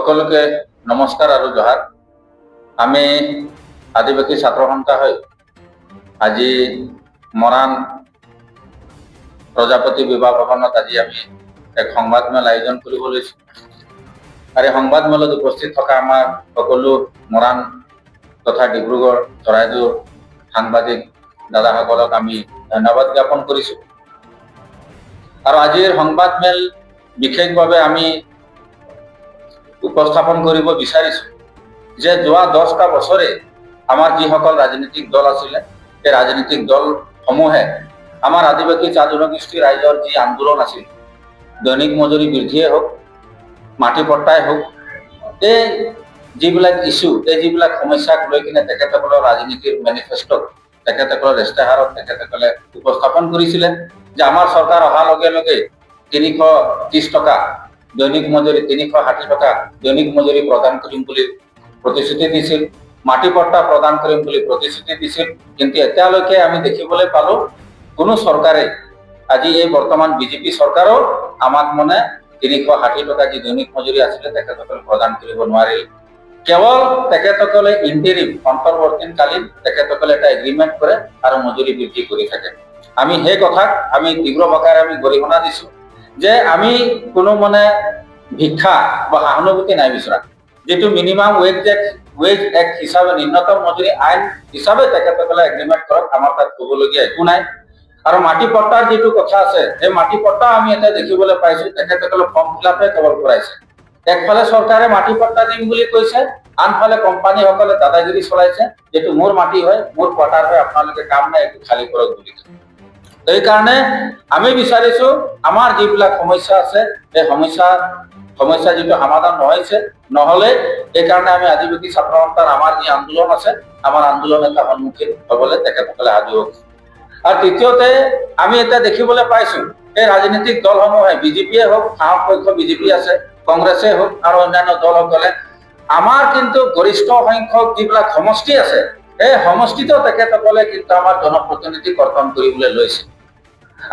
সকলোকে নমস্কাৰ আৰু জহাৰ। আমি আদিবাসী ছাত্ৰ সন্থা হৈ আজি মৰাণ প্ৰজাপতি বিবাহ ভৱনত আজি আমি এক সংবাদমেল আয়োজন কৰিব লৈছো। আৰু এই সংবাদমেলত উপস্থিত থকা আমাৰ সকলো মৰাণ তথা ডিব্ৰুগড় চৰাইদেউৰ সাংবাদিক দাদাসকলক আমি ধন্যবাদ জ্ঞাপন কৰিছো। আৰু আজিৰ সংবাদমেল বিশেষভাৱে আমি উপস্থাপন কৰিব বিচাৰিছো যে যোৱা 10টা বছৰে আমাৰ যিসকল ৰাজনৈতিক দল আছিলে সেই ৰাজনৈতিক দলসমূহে আমাৰ আদিবাসী চাহ জনগোষ্ঠী ৰাইজৰ যি আন্দোলন আছিল, দৈনিক মজুৰি বৃদ্ধিয়ে হওক, মাটি পট্টাই হওক, এই যিবিলাক ইছ্যু, এই যিবিলাক সমস্যাক লৈ কিনে তেখেতসকলৰ ৰাজনীতিৰ মেনিফেষ্টত তেখেতসকলৰ ইস্তাহাৰত তেখেতসকলে উপস্থাপন কৰিছিলে যে আমাৰ চৰকাৰ অহাৰ লগে লগে 330 টকা দৈনিক মজুৰি, 360 টকা দৈনিক মজুৰি প্ৰদান কৰিম বুলি প্ৰতিশ্ৰুতি দিছিল, মাটি পট্টা প্ৰদান কৰিম বুলি প্ৰতিশ্ৰুতি দিছিল। কিন্তু এতিয়ালৈকে আমি দেখিবলৈ পালো কোনো চৰকাৰে, আজি এই বৰ্তমান বিজেপি চৰকাৰো আমাক 360 টকা যি দৈনিক মজুৰি আছিলে তেখেতসকলে প্ৰদান কৰিব নোৱাৰিল। কেৱল তেখেতসকলে ইণ্টাৰিম অন্তৰ্বৰ্তীকালীন তেখেতসকলে এটা এগ্ৰিমেণ্ট কৰে আৰু মজুৰি বৃদ্ধি কৰি থাকে। আমি সেই কথাক আমি তীব্ৰ ভাষাৰে আমি গৰিহণা দিছো যে আমি কোনো ভিক্ষা বা সহানুভূতি নাই বিচৰা। যেটো মিনিমাম ওয়েজ এক্ট হিসাবে ন্যূনতম মজুৰি আইন হিসাবে তেখেতসকলে এগ্ৰিমেন্ট কৰক, আমাৰ তাত ক'বলগীয়া একো নাই। আৰু মাটি পট্টাৰ যেটো কথা আছে, এই মাটি পট্টা আমি এটা দেখিবলৈ পাইছো তেখেতসকলে ফৰ্ম ফিলাপে কেৱল কৰাইছে। একফালে চৰকাৰে মাটি পট্টা দিম বুলি কৈছে, আনফালে কোম্পানীসকলে দাদাগিৰি চলাইছে, যেটো মোৰ মাটি হয়, মোৰ কোৱাৰ্টাৰ হয়, আপোনালোকে কাম নাই একটু খালী কৰক বুলি। এই কাৰণে আমি বিচাৰিছো আমাৰ যিবিলাক সমস্যা আছে এই সমস্যা যেটো সমাধান নহলে এই কাৰণে আমি আদিবাসী ছাত্ৰ সন্থাৰ আমাৰ যি আন্দোলন আছে, আমাৰ আন্দোলন এটা সন্মুখীন হ'বলৈ তেখেতসকলে সাজু হ'ব। আৰু তৃতীয়তে আমি এটা দেখিবলৈ পাইছো এই ৰাজনৈতিক দলসমূহে, বিজেপিয়ে হওক, সাহস পক্ষ বিজেপি আছে, কংগ্ৰেছে হওক আৰু অন্যান্য দলসকলে আমাৰ কিন্তু গৰিষ্ঠ সংখ্যক যিবিলাক সমষ্টি আছে এই সমষ্টিতো তেখেতসকলে কিন্তু আমাৰ জনপ্ৰতিনিধি কৰ্তন কৰিবলৈ লৈছে।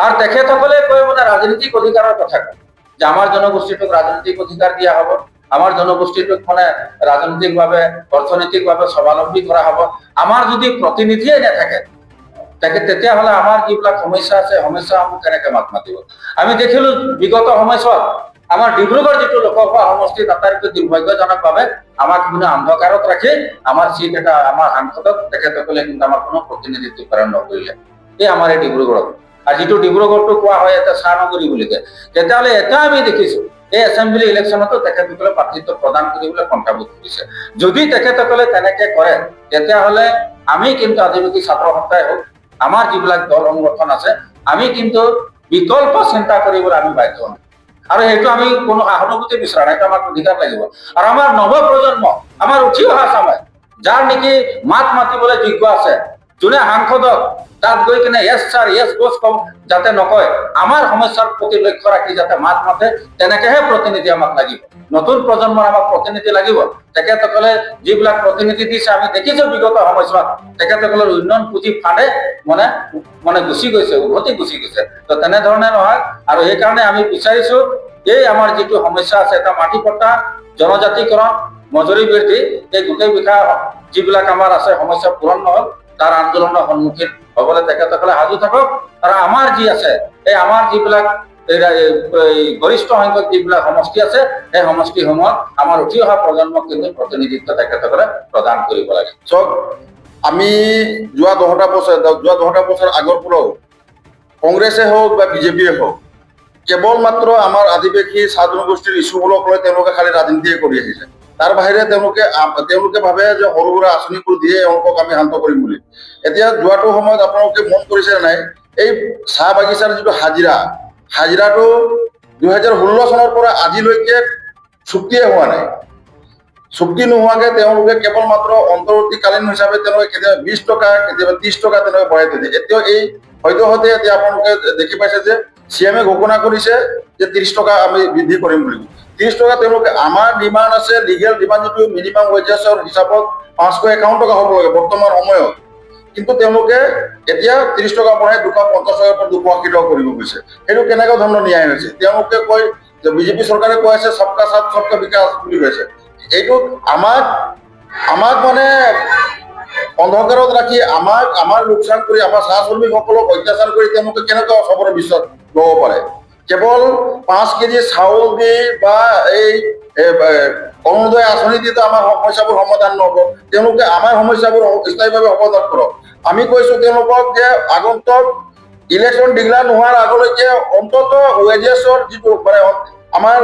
আৰু তেখেতসকলে কয় ৰাজনৈতিক অধিকাৰৰ কথা কয় যে আমাৰ জনগোষ্ঠীটোক ৰাজনৈতিক অধিকাৰ দিয়া হ'ব, আমাৰ জনগোষ্ঠীটোক ৰাজনৈতিকভাৱে অৰ্থনৈতিকভাৱে স্বাৱলম্বী কৰা হ'ব। আমাৰ যদি প্ৰতিনিধিয়ে নাথাকে তেতিয়াহ'লে আমাৰ যিবিলাক সমস্যা আছে সমস্যাসমূহ কেনেকৈ মাত মাতিব। আমি দেখিলো বিগত সময়ছোৱাত আমাৰ ডিব্ৰুগড় যিটো লোকসভা সমষ্টিত আটাইতকৈ দুৰ্ভাগ্যজনকভাৱে আমাক অন্ধকাৰত ৰাখি আমাৰ চিট এটা আমাৰ সাংসদক তেখেতসকলে কিন্তু আমাৰ কোনো প্ৰতিনিধিত্ব প্ৰেৰণ নকৰিলে। এই আমাৰ এই ডিব্ৰুগড়ত, আৰু যিটো ডিব্ৰুগড়টো কোৱা হয় এটা চাহ নগৰী বুলি কয়, তেতিয়াহ'লে এটা আমি দেখিছো এই এছেম্বলি ইলেকশ্যনতো তেখেতসকলে প্ৰাৰ্থিত্ব প্ৰদান কৰিবলৈ কণ্ঠাবোধ কৰিছে। যদি তেখেতসকলে তেনেকে কৰে তেতিয়াহ'লে আমি কিন্তু আদিবাসী ছাত্ৰ সন্থাই হওক, আমাৰ যিবিলাক দল সংগঠন আছে, আমি কিন্তু বিকল্প চিন্তা কৰিবলৈ আমি বাধ্য হ'ম। আৰু সেইটো আমি কোনো সহানুভূতি বিচৰা নাই, আমাক অধিকাৰ লাগিব। আৰু আমাৰ নৱপ্ৰজন্ম, আমাৰ উঠি অহা চামে যাৰ নেকি মাত মাতিবলৈ যোগ্য আছে, যোনে সাংসদক তাত গৈ কিনে ইয়েছ ছাৰ ইয়েছ বছ যাতে নকয়, আমাৰ সমস্যাৰ প্ৰতি লক্ষ্য ৰাখি যাতে মাত মাতে, তেনেকেহে প্ৰতিনিধি আমাক লাগিব। নতুন প্ৰজন্মৰ আমাক প্ৰতিনিধি লাগিব। তেখেতসকলে যিবিলাক প্ৰতিনিধি দিছে আমি দেখিছো বিগত সময়ছোৱাত তেখেতসকলৰ উন্নয়ন পুঁজি ফাঁদে গুচি গৈছে, উভতি গুচি গৈছে। তো তেনেধৰণে নহয়। আৰু সেইকাৰণে আমি বিচাৰিছো এই আমাৰ যিটো সমস্যা আছে, এটা মাটি পট্টা, জনজাতিকৰণ, মজুৰি বৃদ্ধি, এই গোটেই বিষয় যিবিলাক আমাৰ আছে সমস্যা পূৰণ নহল, তাৰ আন্দোলনৰ সন্মুখীন হ'বলৈ তেখেতসকলে সাজু থাকক। আৰু আমাৰ যি আছে এই আমাৰ যিবিলাক গৰিষ্ঠ সংখ্যক যিবিলাক সমষ্টি আছে সেই সমষ্টিসমূহত আমাৰ উঠি অহা প্ৰজন্মক কিন্তু প্ৰতিনিধিত্ব তেখেতসকলে প্ৰদান কৰিব লাগে। চক আমি যোৱা 10টা বছৰ আগৰ পৰাও কংগ্ৰেছে হওক বা বিজেপিয়ে হওক কেৱল মাত্ৰ আমাৰ আদিবাসী চাহ জনগোষ্ঠীৰ ইছ্যুবোৰক লৈ তেওঁলোকে খালি ৰাজনীতিয়ে কৰি আহিছে। তাৰ বাহিৰে তেওঁলোকে ভাবে যে সৰু সুৰা আঁচনিবোৰ দিয়ে অংকক আমি শান্ত কৰিম বুলি। এতিয়া যোৱাটো সময়ত আপোনালোকে মন কৰিছে নাই, এই চাহ বাগিচাৰ যিটো হাজিৰাটো 2016 চনৰ পৰা আজিলৈকে চুক্তিয়ে হোৱা নাই। চুক্তি নোহোৱাকে তেওঁলোকে কেৱল মাত্ৰ অন্তৰ্বৰ্তীকালীন হিচাপে তেওঁলোকে কেতিয়াবা 20 টকা কেতিয়াবা 30 টকা তেওঁলোকে বঢ়াই দিয়ে। এতিয়াও এই সদ্যহতে এতিয়া আপোনালোকে দেখি পাইছে যে CM ঘোষণা কৰিছে যে 30 টকা আমি বৃদ্ধি কৰিম বুলি। 30 টকা তেওঁলোকে, আমাৰ ডিমাণ্ড আছে লিগেল ডিমাণ্ড যিটো মিনিমাম ৱেজেছৰ হিচাপত 551 টকা হ'ব লাগে বৰ্তমান সময়ত, কিন্তু তেওঁলোকে এতিয়া 30 টকা বঢ়াই 250 টকাৰ পৰা 280 টকা কৰিব গৈছে। সেইটো কেনেকুৱা ধৰণৰ ন্যায় হৈছে? তেওঁলোকে কয় যে বিজেপি চৰকাৰে কৈ আছে সবকা সাথ সবকা বিকাশ বুলি কৈছে, এইটো আমাক মানে অন্ধকাৰত ৰাখি আমাৰ লোকচান কৰি আমাৰ সহকৰ্মীসকলক অত্যাচাৰ কৰি তেওঁলোকে কেনেকৈ চবৰে বিশ্বাস ল'ব পাৰে। কেৱল 5 কেজি চাউল দি বা এই অৰুণোদয় আঁচনি দি আমাৰ সমস্যাবোৰ সমাধান নহ'ব। তেওঁলোকে আমাৰ সমস্যাবোৰ স্থায়ীভাৱে সমাধান কৰক। আমি কৈছো তেওঁলোকক যে আগন্তুক ইলেকশ্যন ডিক্লেয়াৰ নোহোৱাৰ আগলৈকে অন্তত ৱেজেছৰ যিটো মানে আমাৰ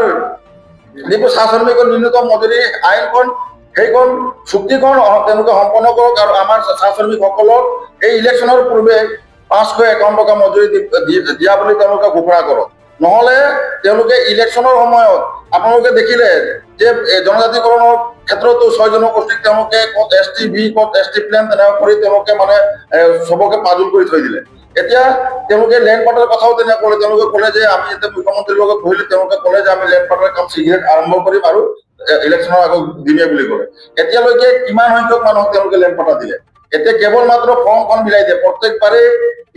যিটো শ্ৰমিকৰ ন্যূনতম মজুৰি আইনখন সেইখন চুক্তিখন তেওঁলোকে সম্পন্ন কৰক আৰু আমাৰ শ্ৰমিকসকলক এই ইলেকশ্যনৰ পূৰ্বে 551 টকা মজুৰি দিয়া বুলি তেওঁলোকে ঘোষণা কৰক। নহ'লে তেওঁলোকে ইলেকশ্যনৰ সময়ত আপোনালোকে দেখিলে যে জনজাতিকৰণৰ ক্ষেত্ৰতো 6 জনগোষ্ঠীক তেওঁলোকে ক'ত STV ক'ত ST প্লেন তেনেকুৱা কৰি তেওঁলোকে মানে চবকে পাজুল কৰি থৈ দিলে। এতিয়া তেওঁলোকে লেণ্ড পাৰ্টৰ কথাও তেনেকুৱা ক'লে। তেওঁলোকে ক'লে যে আমি এতিয়া মুখ্যমন্ত্ৰীৰ লগত বহিলে তেওঁলোকে ক'লে যে আমি লেণ্ড পাৰ্টৰ কাম শীঘ্ৰে আৰম্ভ কৰিম আৰু ইলেকশ্যনৰ আগত দিমে বুলি ক'লে। এতিয়ালৈকে কিমান সংখ্যক মানুহক তেওঁলোকে লেণ্ড পাৰ্ট দিলে? এতিয়া কেৱল মাত্ৰ ফৰ্মখন বিলাই দিয়ে। প্ৰত্যেকবাৰে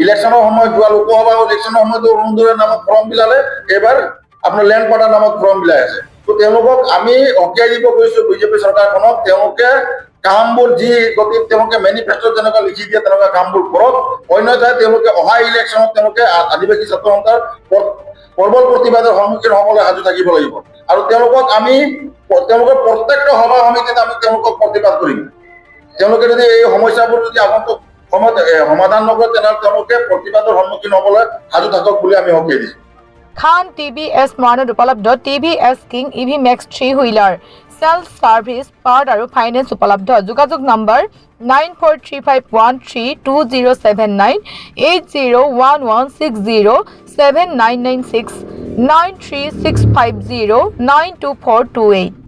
ইলেকশ্যনৰ সময়ত যোৱা লোকসভা ইলেকশ্যনৰ সময়তো অৰুণোদয়ৰ নামত ফৰ্ম বিলালে, এইবাৰ আপোনাৰ লেণ্ড পাৰ্টৰ নামত ফৰ্ম বিলাই আছে। তো তেওঁলোকক আমি সকীয়াই দিব কৈছো বিজেপি চৰকাৰখনক, তেওঁলোকে কামবোৰ যি গতিকে তেওঁলোকে মেনিফেষ্টোত যেনেকুৱা লিখি দিয়ে তেনেকুৱা কামবোৰ কৰক। অন্যথাই তেওঁলোকে অহা ইলেকশ্যনত তেওঁলোকে আদিবাসী ছাত্ৰ সন্থাৰ প্ৰবল প্ৰতিবাদৰ সন্মুখীন হ'বলৈ সাজু থাকিব লাগিব। আৰু তেওঁলোকৰ প্ৰত্যেকটা সভা সমিতিত আমি তেওঁলোকক প্ৰতিবাদ কৰিম। তেওঁলোকে যদি এই সমস্যাবোৰ যদি আগন্তুক সময়ত সমাধান নকৰে তেনেহ'লে তেওঁলোকে প্ৰতিবাদৰ সন্মুখীন হ'বলৈ সাজু থাকক বুলি আমি সকীয়াই দিছোঁ। খান TVS মৰাণত উপলব্ধ TVS king EV Max 3 wheeler self service part আৰু ফাইনেন্স উপলব্ধ। যোগাযোগ নম্বৰ 9435132079 8011607996 93650922428।